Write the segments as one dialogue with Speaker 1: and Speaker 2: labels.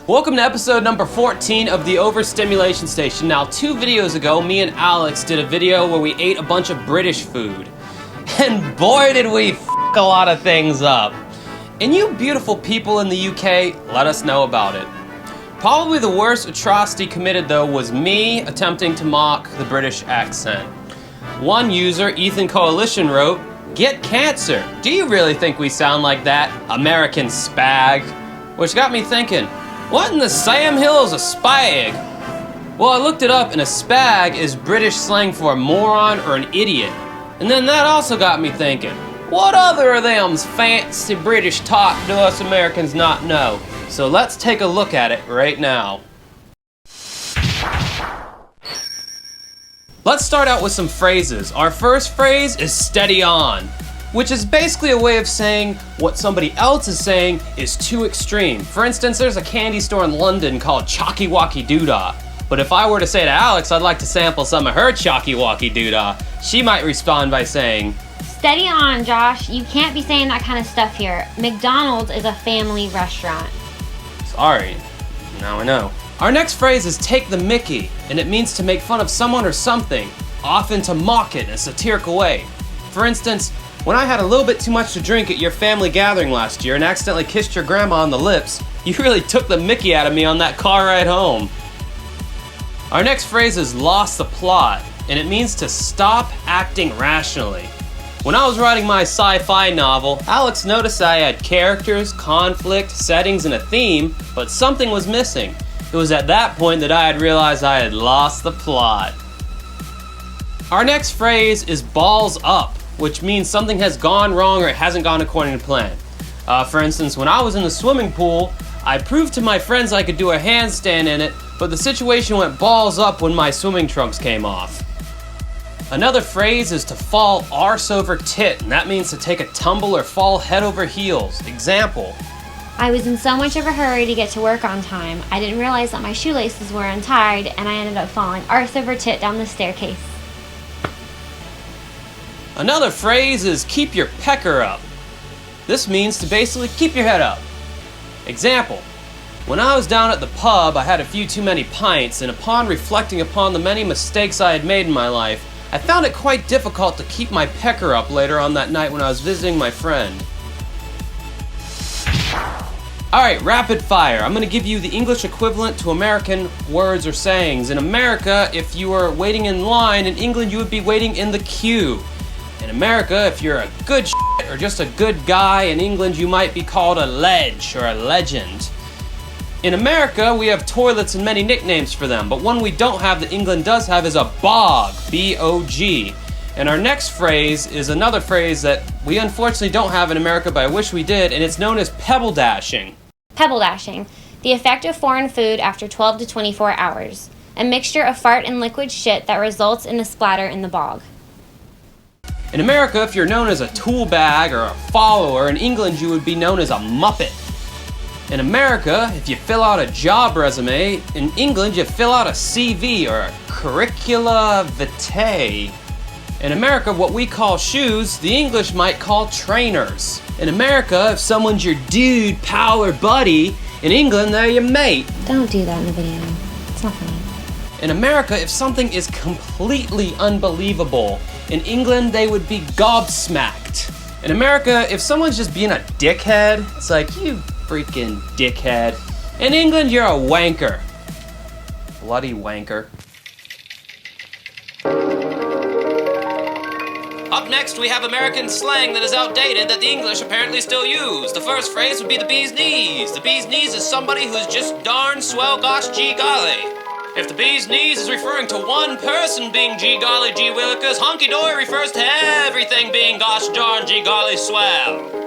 Speaker 1: Welcome to episode number 14 of the Overstimulation Station. Now, 2 videos ago, me and Alex did a video where we ate a bunch of British food. And boy did we f*** a lot of things up. And you beautiful people in the UK, let us know about it. Probably the worst atrocity committed though was me attempting to mock the British accent. One user, Ethan Coalition, wrote, "Get cancer. Do you really think we sound like that American spag?" Which got me thinking, what in the Sam Hill is a spag? Well, I looked it up and a spag is British slang for a moron or an idiot. And then that also got me thinking, what other of them's fancy British talk do us Americans not know? So let's take a look at it right now. Let's start out with some phrases. Our first phrase is steady on, which is basically a way of saying what somebody else is saying is too extreme. For instance, there's a candy store in London called Chalky Walky Doodah. But if I were to say to Alex, I'd like to sample some of her Chalky Walky Doodah, she might respond by saying,
Speaker 2: "Steady on, Josh. You can't be saying that kind of stuff here. McDonald's is a family restaurant."
Speaker 1: Sorry, now I know. Our next phrase is take the mickey, and it means to make fun of someone or something, often to mock it in a satirical way. For instance, when I had a little bit too much to drink at your family gathering last year and accidentally kissed your grandma on the lips, you really took the mickey out of me on that car ride home. Our next phrase is lost the plot, and it means to stop acting rationally. When I was writing my sci-fi novel, Alex noticed I had characters, conflict, settings, and a theme, but something was missing. It was at that point that I had realized I had lost the plot. Our next phrase is balls up, which means something has gone wrong or it hasn't gone according to plan. For instance, when I was in the swimming pool, I proved to my friends I could do a handstand in it, but the situation went balls up when my swimming trunks came off. Another phrase is to fall arse over tit, and that means to take a tumble or fall head over heels. Example:
Speaker 2: I was in so much of a hurry to get to work on time, I didn't realize that my shoelaces were untied, and I ended up falling arse over tit down the staircase.
Speaker 1: Another phrase is keep your pecker up. This means to basically keep your head up. Example: when I was down at the pub, I had a few too many pints, and upon reflecting upon the many mistakes I had made in my life, I found it quite difficult to keep my pecker up later on that night when I was visiting my friend. Alright, rapid fire. I'm going to give you the English equivalent to American words or sayings. In America, if you were waiting in line, in England you would be waiting in the queue. In America, if you're a good shit or just a good guy, in England you might be called a ledge or a legend. In America, we have toilets and many nicknames for them, but one we don't have that England does have is a bog, B-O-G. And our next phrase is another phrase that we unfortunately don't have in America, but I wish we did, and it's known as pebble dashing.
Speaker 2: Pebble dashing, the effect of foreign food after 12 to 24 hours. A mixture of fart and liquid shit that results in a splatter in the bog.
Speaker 1: In America, if you're known as a tool bag or a follower, in England you would be known as a muppet. In America, if you fill out a job resume, in England you fill out a CV or a curricula vitae. In America, what we call shoes, the English might call trainers. In America, if someone's your dude, pal, or buddy, in England they're your mate.
Speaker 2: Don't do that in the video. It's not funny.
Speaker 1: In America, if something is completely unbelievable, in England they would be gobsmacked. In America, if someone's just being a dickhead, it's like, you freaking dickhead. In England, you're a wanker. Bloody wanker. Up next, we have American slang that is outdated that the English apparently still use. The first phrase would be the bee's knees. The bee's knees is somebody who's just darn swell gosh gee golly. If the bee's knees is referring to one person being gee golly gee willikers, honky dory refers to everything being gosh darn gee golly swell.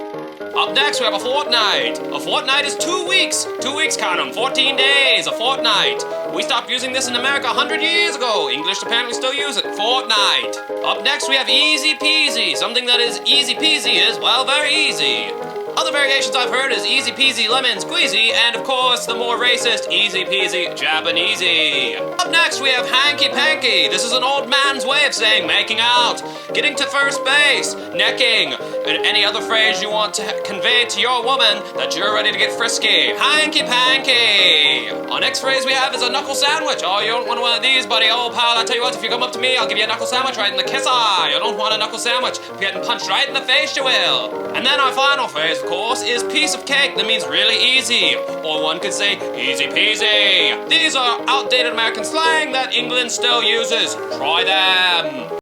Speaker 1: Up next, we have a fortnight. A fortnight is 2 weeks. 2 weeks, count 'em, 14 days, a fortnight. We stopped using this in America 100 years ago. English apparently still use it. Fortnight. Up next, we have easy peasy. Something that is easy peasy is, well, very easy. Other variations I've heard is easy peasy lemon squeezy, and of course the more racist easy peasy Japanesey. Up next we have hanky panky. This is an old man's way of saying making out, getting to first base, necking, and any other phrase you want to convey to your woman that you're ready to get frisky. Hanky panky. Our next phrase we have is a knuckle sandwich. Oh, you don't want one of these, buddy. Oh, pal, I'll tell you what, if you come up to me, I'll give you a knuckle sandwich right in the kisser. You don't want a knuckle sandwich. If you're getting punched right in the face, you will. And then our final phrase, of course, is piece of cake. That means really easy. Or one could say easy peasy. These are outdated American slang that England still uses. Try them.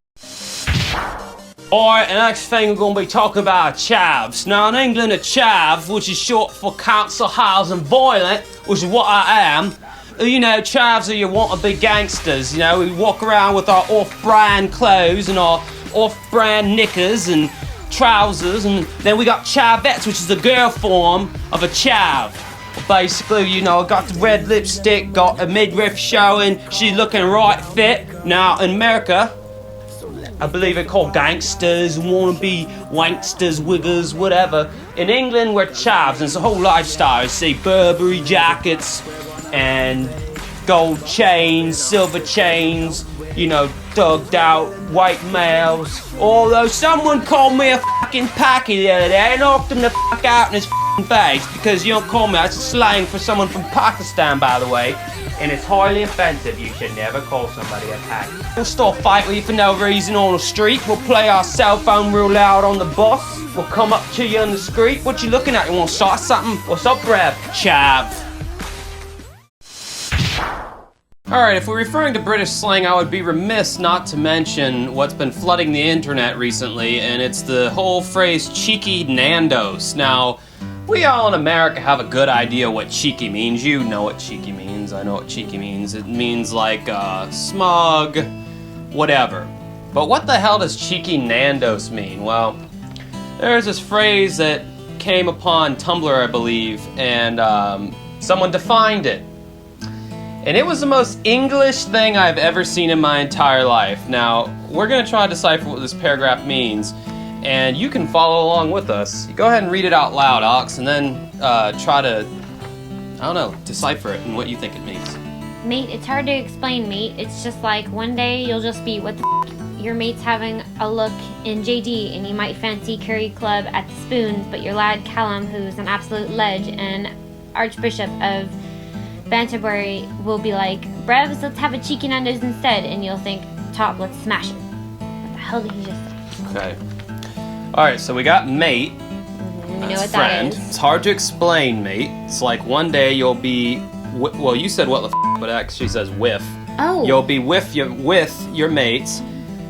Speaker 1: Alright, the next thing we're going to be talking about are chavs. Now in England, a chav, which is short for council housing violent, which is what I am. You know, chavs are your want-to-be gangsters. You know, we walk around with our off-brand clothes and our off-brand knickers and trousers, and then we got chavettes, which is the girl form of a chav. Basically, you know, I got the red lipstick, got a midriff showing, she's looking right fit. Now in America, I believe they're called gangsters, wannabe wanksters, wiggers, whatever. In England, we're chavs, and it's a whole lifestyle. You see Burberry jackets and gold chains, silver chains, you know, thugged out white males. Although someone called me a fucking packy the other day and knocked him the fuck out in his fucking face because you don't call me. That's a slang for someone from Pakistan, by the way. And it's highly offensive. You should never call somebody a pack. We'll start fight with you for no reason on the street. We'll play our cell phone real loud on the bus. We'll come up to you on the street. What you looking at? You want to start something? What's up, Rev? Chav. Alright, if we're referring to British slang, I would be remiss not to mention what's been flooding the internet recently, and it's the whole phrase cheeky Nandos. Now, we all in America have a good idea what cheeky means. You know what cheeky means. I know what cheeky means. It means like smug, whatever. But what the hell does cheeky Nandos mean? Well, there's this phrase that came upon Tumblr, I believe, and someone defined it. And it was the most English thing I've ever seen in my entire life. Now, we're gonna try to decipher what this paragraph means, and you can follow along with us. Go ahead and read it out loud, Alex, and then try to, I don't know, decipher it and what you think it means.
Speaker 2: Mate, it's hard to explain, mate. It's just like one day you'll just be, what the f***? Your mate's having a look in JD and you might fancy Curry Club at the Spoons, but your lad Callum, who's an absolute ledge and Archbishop of Banterbury, will be like, Brevs, let's have a cheeky Nandos instead, and you'll think, Top, let's smash it. What the hell did he just say?
Speaker 1: Okay. Alright, so we got mate.
Speaker 2: We know what
Speaker 1: friend.
Speaker 2: that is.
Speaker 1: It's hard to explain, mate. It's like one day you'll be, well, you said what the f, but it actually says with.
Speaker 2: Oh.
Speaker 1: You'll be with your mates,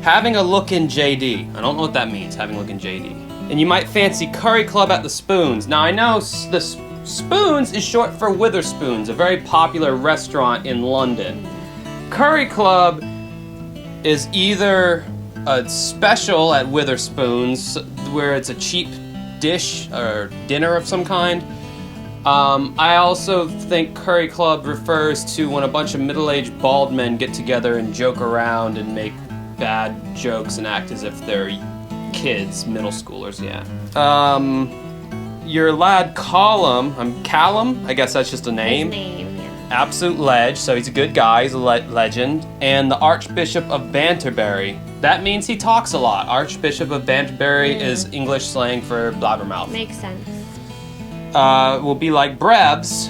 Speaker 1: having a look in JD. I don't know what that means, having a look in JD. And you might fancy Curry Club at the Spoons. Now I know the Spoons is short for Witherspoons, a very popular restaurant in London. Curry Club is either a special at Witherspoons, where it's a cheap dish or dinner of some kind. I also think Curry Club refers to when a bunch of middle-aged bald men get together and joke around and make bad jokes and act as if they're kids, middle schoolers, yeah. Your lad Callum, I guess that's just a name.
Speaker 2: His name, yeah.
Speaker 1: Absolute ledge, so he's a good guy, he's a legend. And the Archbishop of Banterbury, that means he talks a lot. Archbishop of Banterbury is English slang for blabbermouth.
Speaker 2: Makes sense.
Speaker 1: Will be like Brevs.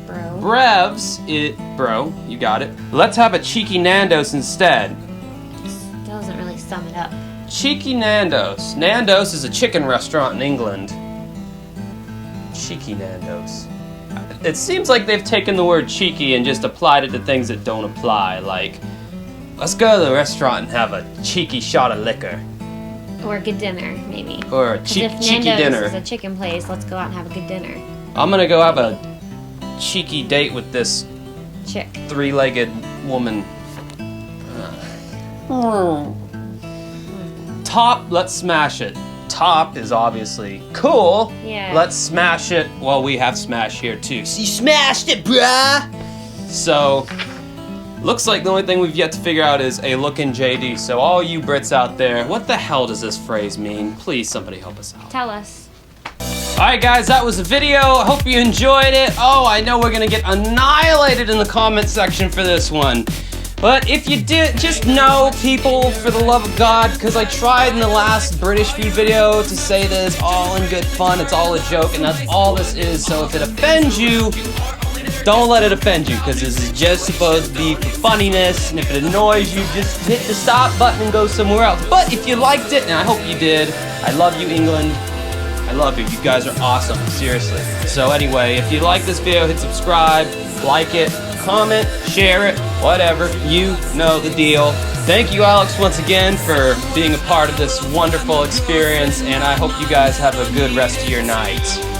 Speaker 2: Bro.
Speaker 1: Brevs, bro, you got it. Let's have a cheeky Nandos instead.
Speaker 2: Doesn't really sum it up.
Speaker 1: Cheeky Nandos. Nandos is a chicken restaurant in England. Cheeky Nandos. It seems like they've taken the word cheeky and just applied it to things that don't apply, like, let's go to the restaurant and have a cheeky shot of liquor.
Speaker 2: Or a good dinner, maybe.
Speaker 1: Or a
Speaker 2: If
Speaker 1: cheeky
Speaker 2: Nando's
Speaker 1: dinner.
Speaker 2: is a chicken place, let's go out and have a good dinner.
Speaker 1: I'm gonna go have a cheeky date with this
Speaker 2: Chick.
Speaker 1: three-legged woman. Top, let's smash it. Top is obviously cool.
Speaker 2: Yeah.
Speaker 1: Let's smash it. Well, we have smash here too. So you smashed it, bruh! So, looks like the only thing we've yet to figure out is a look in JD. So all you Brits out there, what the hell does this phrase mean? Please, somebody help us out.
Speaker 2: Tell us.
Speaker 1: Alright guys, that was the video. I hope you enjoyed it. Oh, I know we're gonna get annihilated in the comment section for this one. But if you did, just know, people, for the love of God, because I tried in the last British food video to say this all in good fun, it's all a joke, and that's all this is. So if it offends you, don't let it offend you, because this is just supposed to be for funniness, and if it annoys you, just hit the stop button and go somewhere else. But if you liked it, and I hope you did, I love you, England. I love you. You guys are awesome, seriously. So anyway, if you like this video, hit subscribe, like it, comment, share it, whatever. You know the deal. Thank you, Alex, once again for being a part of this wonderful experience, and I hope you guys have a good rest of your night.